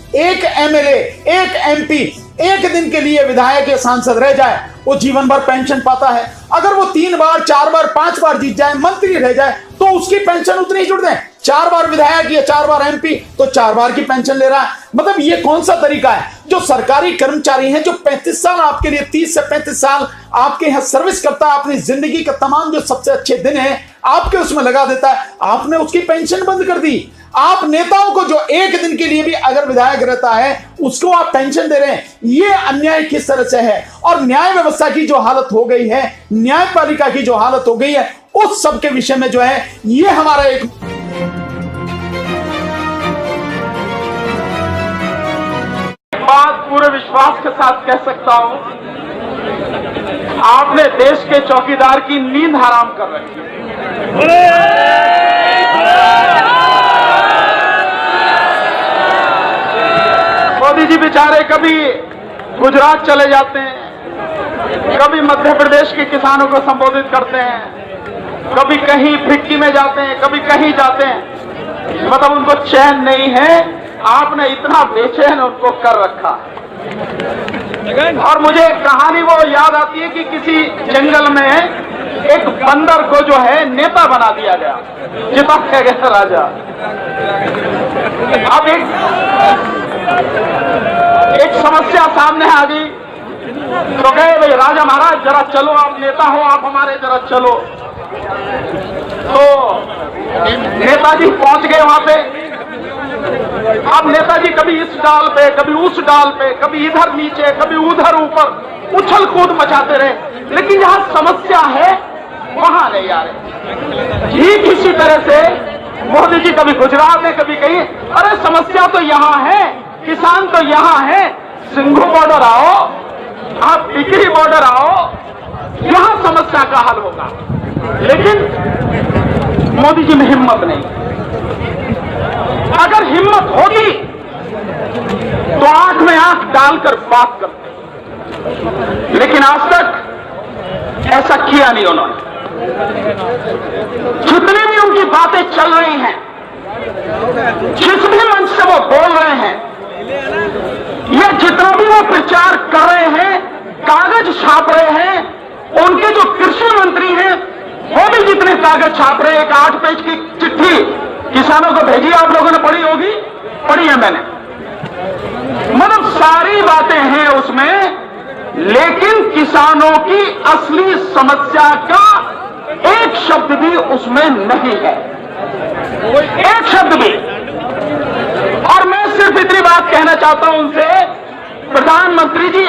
एक एमएलए, एक एमपी एक दिन के लिए विधायक या सांसद रह जाए, वो जीवन भर पेंशन पाता है। अगर वो 3 बार 4 बार 5 बार जीत जाए, मंत्री रह जाए, तो उसकी पेंशन उतनी ही जुड़ जाए। 4 बार विधायक या 4 बार एमपी, तो 4 बार की पेंशन ले रहा है। मतलब ये कौन सा तरीका है? जो सरकारी कर्मचारी हैं, जो 35 साल आपके लिए, 30 से 35 साल आपके यहां सर्विस करता है, अपनी जिंदगी का तमाम जो सबसे अच्छे दिन है आपके उसमें लगा देता है, आपने उसकी पेंशन बंद कर दी। आप नेताओं को जो एक दिन के लिए भी अगर विधायक रहता है उसको आप पेंशन दे रहे हैं। ये अन्याय किस तरह से है? और न्याय व्यवस्था की जो हालत हो गई है, न्यायपालिका की जो हालत हो गई है, उस सब के विषय में जो है ये हमारा एक बात पूरे विश्वास के साथ कह सकता हूं, आपने देश के चौकीदार की नींद हराम कर रखी है। मोदी जी बेचारे कभी गुजरात चले जाते हैं, कभी मध्य प्रदेश के किसानों को संबोधित करते हैं, कभी कहीं फिक्की में जाते हैं, कभी कहीं जाते हैं, मतलब उनको चैन नहीं है। आपने इतना बेचैन उनको कर रखा। और मुझे एक कहानी वो याद आती है कि किसी जंगल में एक बंदर को जो है नेता बना दिया गया, जिता गया राजा। अब एक समस्या सामने आ गई, तो कहे भाई राजा महाराज जरा चलो, आप नेता हो, आप हमारे जरा चलो। तो नेताजी पहुंच गए वहां पे। अब नेताजी कभी इस डाल पे, कभी उस डाल पे, कभी इधर नीचे, कभी उधर ऊपर उछल कूद मचाते रहे, लेकिन जहां समस्या है वहां नहीं आ रहे। ठीक इसी तरह से मोदी जी कभी गुजरात में, कभी कहीं, अरे समस्या तो यहां है, किसान तो यहां है, सिंघू बॉर्डर आओ, आप टिकरी बॉर्डर आओ, यहां समस्या का हल होगा। लेकिन मोदी जी में हिम्मत नहीं। अगर हिम्मत होती तो आंख में आंख डालकर बात करते, लेकिन आज तक ऐसा किया नहीं उन्होंने। जितनी भी उनकी बातें चल रही हैं, जिस भी मंच से वो बोल रहे हैं, या जितना भी वो प्रचार कर रहे हैं, कागज छाप रहे हैं, उनके जो कृषि मंत्री हैं वो भी जितने कागज छाप रहे हैं, एक 8 पेज की चिट्ठी किसानों को भेजी, आप लोगों ने पढ़ी होगी, पढ़ी है मैंने। मतलब सारी बातें हैं उसमें, लेकिन किसानों की असली समस्या का एक शब्द भी उसमें नहीं है, एक शब्द भी। और मैं सिर्फ इतनी बात कहना चाहता हूं उनसे, प्रधानमंत्री जी,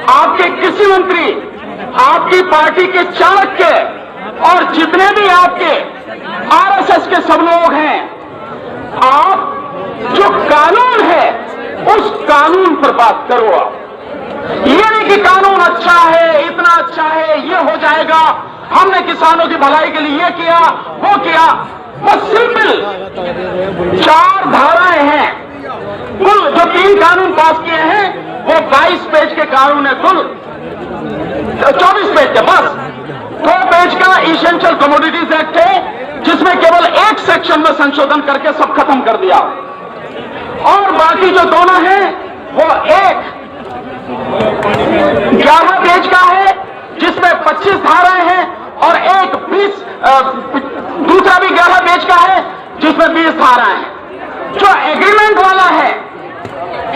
आपके कृषि मंत्री, आपकी पार्टी के चाणक्य और जितने भी आपके आरएसएस के सब लोग हैं, आप जो कानून है उस कानून पर बात करो। आप ये नहीं कि कानून अच्छा है, इतना अच्छा है, ये हो जाएगा, हमने किसानों की भलाई के लिए ये किया, वो किया। बस सिंपल 4 धाराएं हैं, कुल जो 3 कानून पास किए हैं वो 22 पेज के कानून है, कुल 24 पेज के, बस 2 पेज का इसेंशियल कमोडिटीज एक्ट है, जिसमें केवल एक सेक्शन में संशोधन करके सब खत्म कर दिया। और बाकी जो दोनों हैं वो एक 11 पेज का है, जिसमें 25 धाराएं हैं, और एक 20 दूसरा भी 11 पेज का है, जिसमें 20 धाराएं हैं। जो एग्रीमेंट वाला है,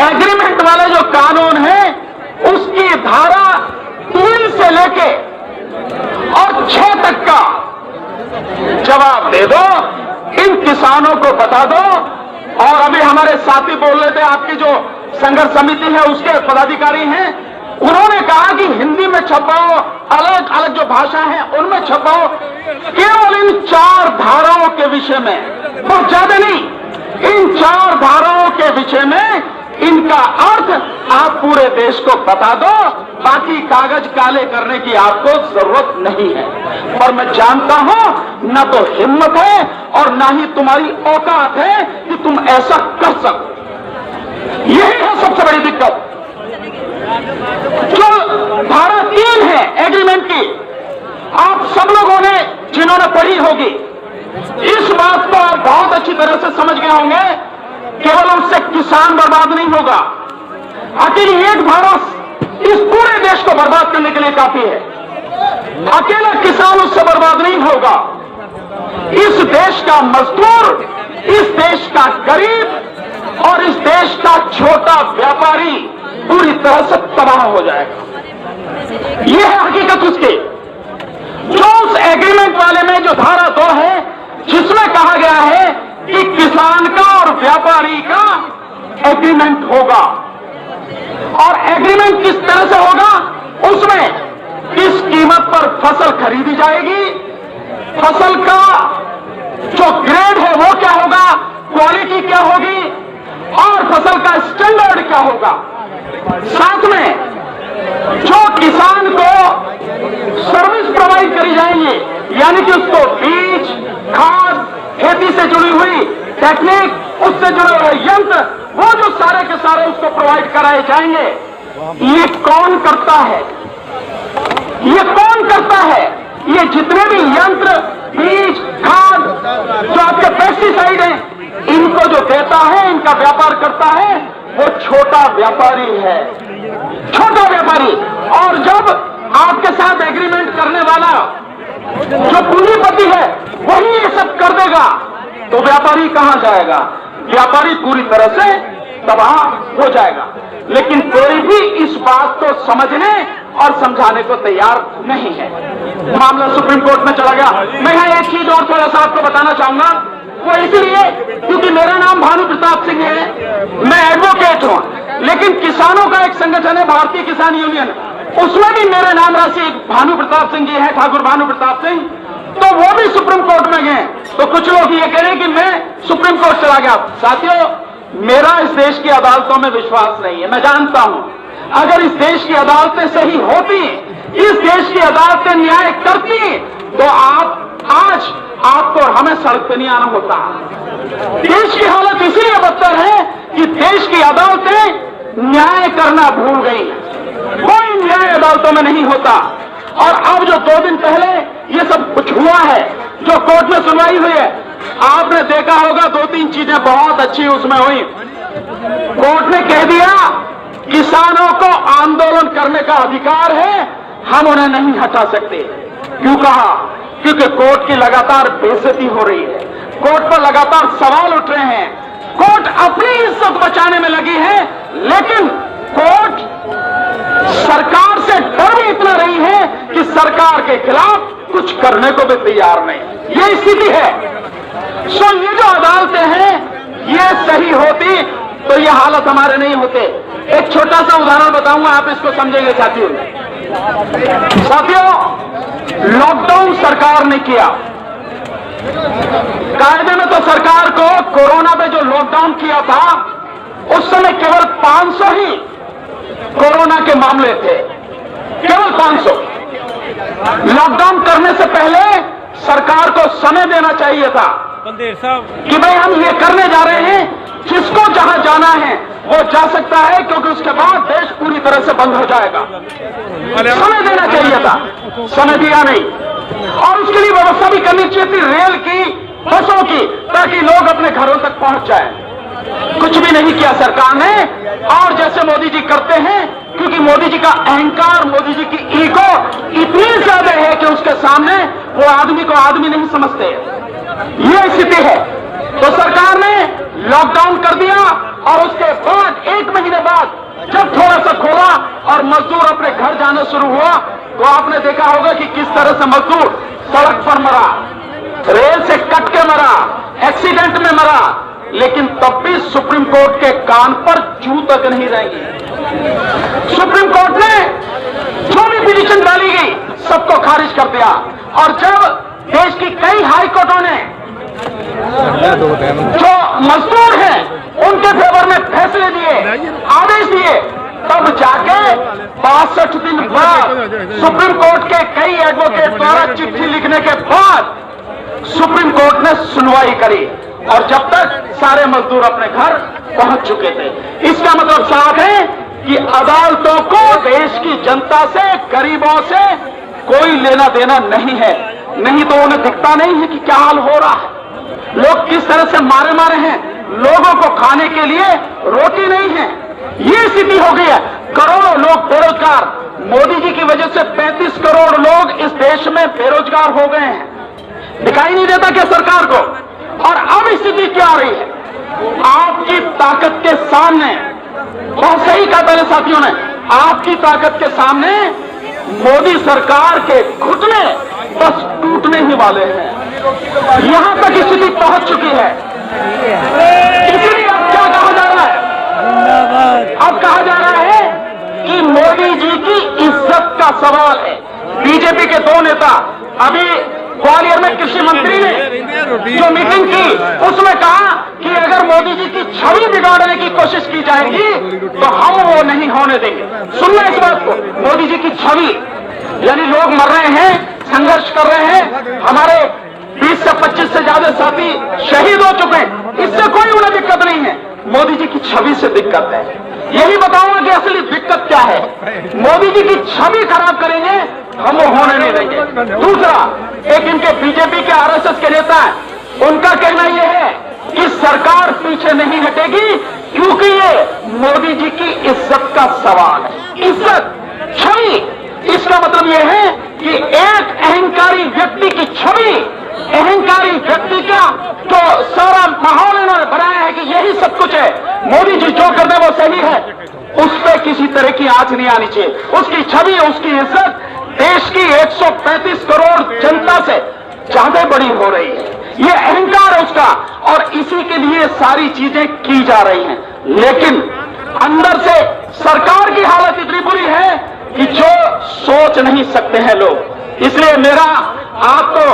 एग्रीमेंट वाला जो कानून है, उसकी धारा 3 से लेके और 6 तक का जवाब दे दो, इन किसानों को बता दो। और अभी हमारे साथी बोल रहे थे, आपकी जो संघर्ष समिति है उसके पदाधिकारी हैं, उन्होंने कहा कि हिंदी में छपाओ, अलग अलग जो भाषा है उनमें छपाओ, केवल इन 4 धाराओं के विषय में, बहुत ज्यादा नहीं, इन 4 धाराओं के विषय में इनका अर्थ आप पूरे देश को बता दो, बाकी कागज काले करने की आपको जरूरत नहीं है। और मैं जानता हूं न तो हिम्मत है और न ही तुम्हारी औकात है कि तुम ऐसा कर सको। यही है सबसे बड़ी दिक्कत। जो धारा 3 है एग्रीमेंट की, आप सब लोगों ने जिन्होंने पढ़ी होगी, इस बात को आप बहुत अच्छी तरह से समझ गए होंगे। केवल उससे किसान बर्बाद नहीं होगा। अकेली एक भारत इस पूरे देश को बर्बाद करने के लिए काफी है। अकेला किसान उससे बर्बाद नहीं होगा। इस देश का मजदूर, इस देश का गरीब और इस देश का छोटा व्यापारी पूरी तरह से तबाह हो जाएगा। यह है हकीकत उसकी। जो उस एग्रीमेंट वाले में जो धारा 2 है, जिसमें कहा गया है कि किसान का और व्यापारी का एग्रीमेंट होगा, और एग्रीमेंट किस तरह से होगा, उसमें किस कीमत पर फसल खरीदी जाएगी, फसल का जो ग्रेड है वो क्या होगा, क्वालिटी क्या होगी, और फसल का स्टैंडर्ड क्या होगा। साथ में जो किसान को सर्विस प्रोवाइड करी जाएंगी, यानी कि उसको बीज, खाद, खेती से जुड़ी हुई टेक्निक, उससे जुड़े हुए यंत्र, वो जो सारे के सारे उसको प्रोवाइड कराए जाएंगे, ये कौन करता है? ये कौन करता है? ये जितने भी यंत्र, बीज, खाद, जो आपके पेस्टिसाइड हैं, इनको जो देता है, इनका व्यापार करता है, वो छोटा व्यापारी है, छोटा व्यापारी। और जब आपके साथ एग्रीमेंट करने वाला जो पूंजीपति है वही ये सब कर देगा, तो व्यापारी कहां जाएगा? व्यापारी पूरी तरह से तबाह हो जाएगा। लेकिन कोई भी इस बात को समझने और समझाने को तैयार नहीं है। मामला सुप्रीम कोर्ट में चला गया। मैं यहाँ एक चीज और थोड़ा सा आपको बताना चाहूंगा, वो इसलिए क्योंकि मेरा नाम भानु प्रताप सिंह है, मैं एडवोकेट हूं, लेकिन किसानों का एक संगठन है भारतीय किसान यूनियन, उसमें भी मेरे नाम राशि भानु प्रताप सिंह जी है, ठाकुर भानु प्रताप सिंह। तो वो भी सुप्रीम कोर्ट में गए। तो कुछ लोग ये कह रहे हैं कि मैं सुप्रीम कोर्ट चला गया। साथियों, मेरा इस देश की अदालतों में विश्वास नहीं है। मैं जानता हूं अगर इस देश की अदालतें सही होती, इस देश की अदालतें न्याय करती, तो आज आपको और हमें सड़क पे नहीं आना होता। देश की हालत इसलिए बदतर है कि देश की अदालतें न्याय करना भूल गई। कोई न्याय अदालतों में नहीं होता। और अब जो 2 दिन पहले ये सब कुछ हुआ है, जो कोर्ट में सुनवाई हुई है, आपने देखा होगा 2-3 चीजें बहुत अच्छी उसमें हुई। कोर्ट ने कह दिया किसानों को आंदोलन करने का अधिकार है, हम उन्हें नहीं हटा सकते। क्यों कहा? क्योंकि कोर्ट की लगातार बेइज्जती हो रही है, कोर्ट पर लगातार सवाल उठ रहे हैं, कोर्ट अपनी इज्जत बचाने में लगी है, लेकिन कोर्ट सरकार से डर भी इतना रही है कि सरकार के खिलाफ कुछ करने को भी तैयार नहीं। ये स्थिति है। सो ये जो अदालतें हैं, ये सही होती तो ये हालत हमारे नहीं होते। एक छोटा सा उदाहरण बताऊंगा, आप इसको समझेंगे साथियों। लॉकडाउन सरकार ने किया। कायदे में तो सरकार को कोरोना में जो लॉकडाउन किया था, उस समय केवल 500 ही कोरोना के मामले थे, केवल 500। लॉकडाउन करने से पहले सरकार को समय देना चाहिए था कि भाई हम ये करने जा रहे हैं, जिसको जहां जाना है वो जा सकता है, क्योंकि उसके बाद देश पूरी तरह से बंद हो जाएगा। समय देना चाहिए था, समय दिया नहीं। और उसके लिए व्यवस्था भी करनी चाहिए थी रेल की, बसों की, ताकि लोग अपने घरों तक पहुंच जाएं। कुछ भी नहीं किया सरकार ने। और जैसे मोदी जी करते हैं, क्योंकि मोदी जी का अहंकार, मोदी जी की ईगो इतनी ज्यादा है कि उसके सामने वो आदमी को आदमी नहीं समझते। ये स्थिति है। तो सरकार ने लॉकडाउन कर दिया, और उसके बाद 1 महीने बाद जब थोड़ा सा खोला और मजदूर अपने घर जाना शुरू हुआ, तो आपने देखा होगा कि किस तरह से मजदूर सड़क पर मरा, रेल से कट के मरा, एक्सीडेंट में मरा। लेकिन तब भी सुप्रीम कोर्ट के कान पर जू तक नहीं रहेंगी। सुप्रीम कोर्ट ने जो भी पिटीशन डाली गई सबको खारिज कर दिया। और जब देश की कई हाई कोर्टों ने जो मजदूर हैं उनके फेवर में फैसले दिए, आदेश दिए, तब जाके 62 दिन बाद सुप्रीम कोर्ट के कई एडवोकेट द्वारा चिट्ठी लिखने के बाद सुप्रीम कोर्ट ने सुनवाई करी। और जब तक सारे मजदूर अपने घर पहुंच चुके थे। इसका मतलब साफ है कि अदालतों को देश की जनता से, गरीबों से कोई लेना देना नहीं है। नहीं तो उन्हें दिखता नहीं है कि क्या हाल हो रहा है, लोग किस तरह से मारे मारे हैं, लोगों को खाने के लिए रोटी नहीं है। ये स्थिति हो गई है। करोड़ों लोग बेरोजगार, मोदी जी की वजह से 35 करोड़ लोग इस देश में बेरोजगार हो गए हैं। दिखाई नहीं देता क्या सरकार को? और अब स्थिति क्या आ रही है? आपकी ताकत के सामने, बहुत सही कहा पहले साथियों ने, आपकी ताकत के सामने मोदी सरकार के घुटने बस टूटने ही वाले हैं। यहां तक स्थिति पहुंच चुकी है। इसलिए अब क्या कहा जा रहा है? अब कहा जा रहा है कि मोदी जी की इज्जत का सवाल है। बीजेपी के दो नेता, अभी ग्वालियर में कृषि मंत्री ने जो मीटिंग की उसमें कहा कि अगर मोदी जी की छवि बिगाड़ने की कोशिश की जाएगी तो हम वो नहीं होने देंगे। सुनना इस बात को, मोदी जी की छवि, यानी लोग मर रहे हैं, संघर्ष कर रहे हैं, हमारे 20 से 25 से ज्यादा साथी शहीद हो चुके हैं, इससे कोई उन्हें दिक्कत नहीं है, मोदी जी की छवि से दिक्कत है। यही बताऊंगा कि असली दिक्कत क्या है। मोदी जी की छवि खराब करेंगे, हम वो होने नहीं देंगे। दूसरा, एक इनके बीजेपी के आरएसएस के नेता है, उनका कहना यह है कि सरकार पीछे नहीं हटेगी क्योंकि ये मोदी जी की इज्जत का सवाल है। इज्जत, छवि, इसका मतलब यह है कि एक अहंकारी व्यक्ति की छवि, अहंकारी व्यक्ति का जो सारा माहौल इन्होंने बनाया है कि यही सब कुछ है, मोदी जी जो कर दे वो सही है, उस पर किसी तरह की आंच नहीं आनी चाहिए। उसकी छवि, उसकी इज्जत देश की 135 करोड़ जनता से ज्यादा बड़ी हो रही है। ये अहंकार है उसका, और इसी के लिए सारी चीजें की जा रही हैं। लेकिन अंदर से सरकार की हालत इतनी बुरी है कि जो सोच नहीं सकते हैं लोग। इसलिए मेरा आपको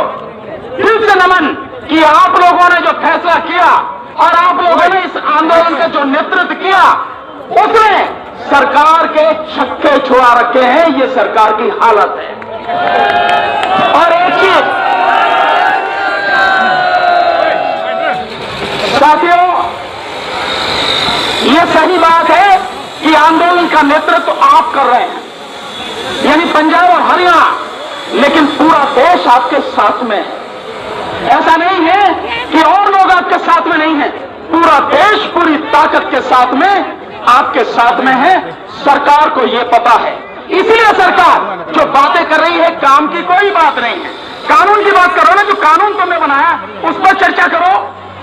दिल से नमन कि आप लोगों ने जो फैसला किया और आप लोगों ने इस आंदोलन का जो नेतृत्व किया, उसने सरकार के छक्के छुड़ा रखे हैं। ये सरकार की हालत है। और एक चीज साथियों, ये सही बात है कि आंदोलन का नेतृत्व आप कर रहे हैं, यानी पंजाब और हरियाणा, लेकिन पूरा देश आपके साथ में है। ऐसा नहीं है कि और लोग आपके साथ में नहीं है, पूरा देश पूरी ताकत के साथ में आपके साथ में है। सरकार को यह पता है, इसलिए सरकार जो बातें कर रही है, काम की कोई बात नहीं है। कानून की बात करो ना, जो कानून तुमने बनाया उस पर चर्चा करो,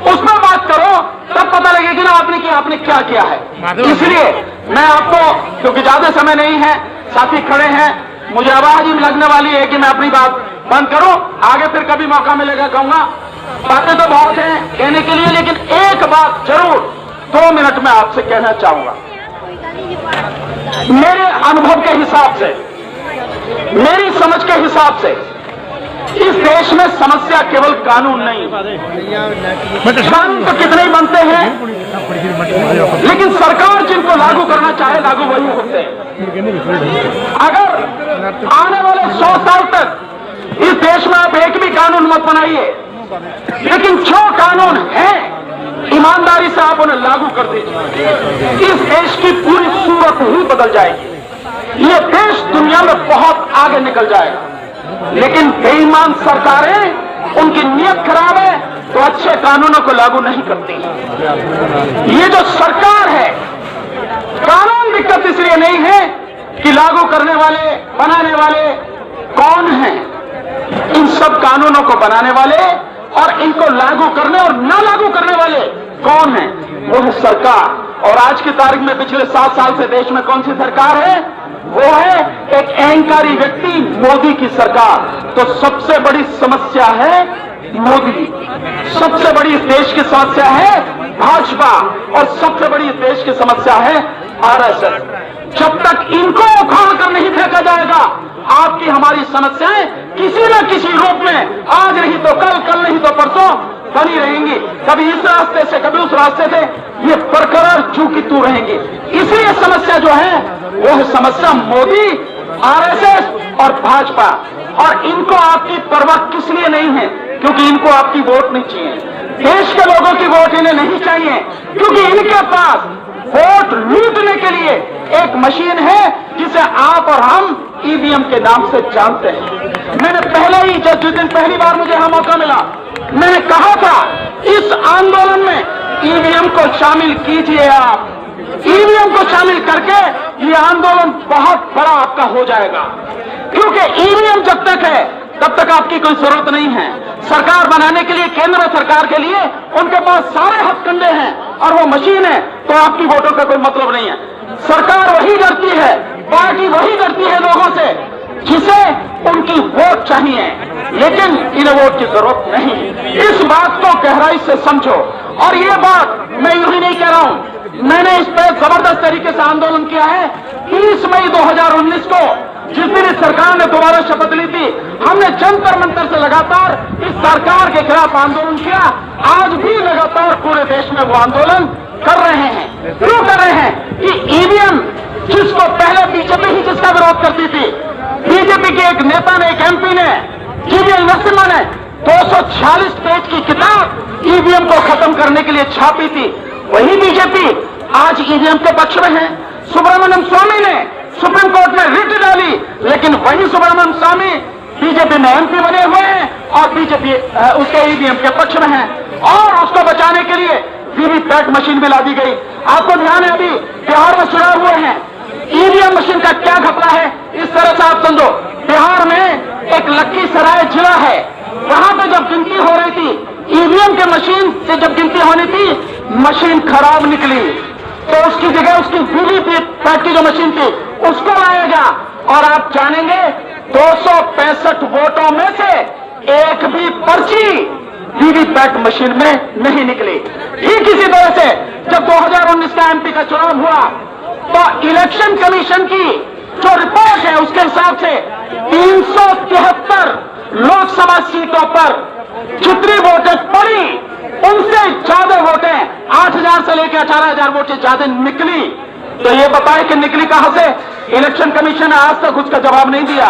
उस पर बात करो, तब पता लगेगी ना आपने कि आपने क्या किया है। इसलिए मैं आपको, क्योंकि ज्यादा समय नहीं है, साथी खड़े हैं, मुझे आवाज ही लगने वाली है कि मैं अपनी बात बंद करूं। आगे फिर कभी मौका मिलेगा कहूंगा। बातें तो बहुत हैं कहने के लिए, लेकिन एक बात जरूर 2 मिनट में आपसे कहना चाहूंगा। मेरे अनुभव के हिसाब से, मेरी समझ के हिसाब से, इस देश में समस्या केवल कानून नहीं, कानून तो कितने ही बनते हैं, लेकिन सरकार जिनको लागू करना चाहे लागू वही होते हैं। अगर आने वाले 100 साल तक इस देश में आप एक भी कानून मत बनाइए, लेकिन जो कानून है ईमानदारी से आप उन्हें लागू कर दीजिए, इस देश की पूरी सूरत ही बदल जाएगी। ये देश दुनिया में बहुत आगे निकल जाएगा। लेकिन बेईमान सरकारें, उनकी नीयत खराब है तो अच्छे कानूनों को लागू नहीं करती। ये जो सरकार है, कानून दिक्कत इसलिए नहीं है कि लागू करने वाले, बनाने वाले कौन हैं। इन सब कानूनों को बनाने वाले और इनको लागू करने और न लागू करने वाले कौन हैं? वो है सरकार। और आज की तारीख में पिछले 7 साल से देश में कौन सी सरकार है? वो है एक अहंकारी व्यक्ति, मोदी की सरकार। तो सबसे बड़ी समस्या है मोदी, सबसे बड़ी इस देश की समस्या है भाजपा, और सबसे बड़ी इस देश की समस्या है आरएसएस। जब तक इनको उखाड़ कर नहीं फेंका जाएगा, आपकी हमारी समस्याएं किसी न किसी रूप में, आज नहीं तो कल, कल नहीं तो परसों बनी रहेंगी। कभी इस रास्ते से, कभी उस रास्ते से, ये बरकरार चूकी तू रहेंगी। इसलिए समस्या जो है वो है समस्या मोदी, आरएसएस और भाजपा। और इनको आपकी परवाह किस लिए नहीं है? क्योंकि इनको आपकी वोट नहीं चाहिए, देश के लोगों की वोट इन्हें नहीं चाहिए, क्योंकि इनके पास वोट लूटने के लिए एक मशीन है जिसे आप और हम ईवीएम के नाम से जानते हैं। मैंने पहले ही, जिस दिन पहली बार मुझे यहां मौका मिला, मैंने कहा था इस आंदोलन में ईवीएम को शामिल कीजिए। आप ईवीएम को शामिल करके ये आंदोलन बहुत बड़ा आपका हो जाएगा, क्योंकि ईवीएम जब तक है तब तक आपकी कोई जरूरत नहीं है। सरकार बनाने के लिए, केंद्र सरकार के लिए उनके पास सारे हथकंडे हैं और वो मशीन है, तो आपकी वोटों का कोई मतलब नहीं है। सरकार वही करती है, पार्टी वही करती है लोगों से जिसे उनकी वोट चाहिए, लेकिन इन्हें वोट की जरूरत नहीं। इस बात को गहराई से समझो। और ये बात मैं यूं ही नहीं कह रहा हूं, मैंने इस पर जबरदस्त तरीके से आंदोलन किया है। 30 मई 2019 को जिस दिन इस सरकार ने दोबारा शपथ ली थी, हमने जंतर मंतर से लगातार इस सरकार के खिलाफ आंदोलन किया। आज भी लगातार पूरे देश में वो आंदोलन कर रहे हैं। क्यों कर रहे हैं? कि ईवीएम जिसको पहले बीजेपी ही जिसका विरोध करती थी, बीजेपी के एक नेता ने, एक एमपी ने, जीवीएल नरसिम्हा ने 246 पेज की किताब ईवीएम को खत्म करने के लिए छापी थी। वही बीजेपी आज ईवीएम के पक्ष में है। सुब्रमण्यम स्वामी ने सुप्रीम कोर्ट में रिट डाली, लेकिन वही सुब्रमण्यम स्वामी बीजेपी में एमपी बने हुए हैं और बीजेपी उसके ईवीएम के पक्ष में है। और उसको बचाने के लिए वीवीपैट मशीन भी ला दी गई। आपको ध्यान है, अभी बिहार में चुनाव हुए हैं, ईवीएम मशीन का क्या घपला है, इस तरह से आप समझो। बिहार में एक लखीसराय जिला है, वहां पे जब गिनती हो रही थी, ईवीएम के मशीन से जब गिनती होनी थी, मशीन खराब निकली, तो उसकी जगह उसकी वीवीपैट की जो मशीन थी उसको लाया गया। और आप जानेंगे 265 वोटों में से एक भी पर्ची वीवीपैट मशीन में नहीं निकली। ठीक इसी तरह से जब 2019 का एमपी का चुनाव हुआ, तो इलेक्शन कमीशन की जो रिपोर्ट है उसके हिसाब से 373 लोकसभा सीटों पर जितनी वोटें पड़ी, उनसे ज्यादा वोटें 8,000 से लेकर 18,000 वोटें ज्यादा निकली। तो ये बताएं कि निकली कहां से? इलेक्शन कमीशन ने आज तक उसका जवाब नहीं दिया।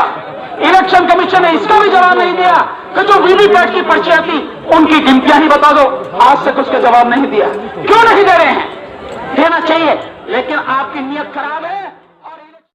इलेक्शन कमीशन ने इसका भी जवाब नहीं दिया कि जो वीवीपैट की पर्चियां थी उनकी गिनतियां ही बता दो। आज तक उसका जवाब नहीं दिया। क्यों नहीं दे रहे हैं? देना चाहिए, लेकिन आपकी नीयत खराब है।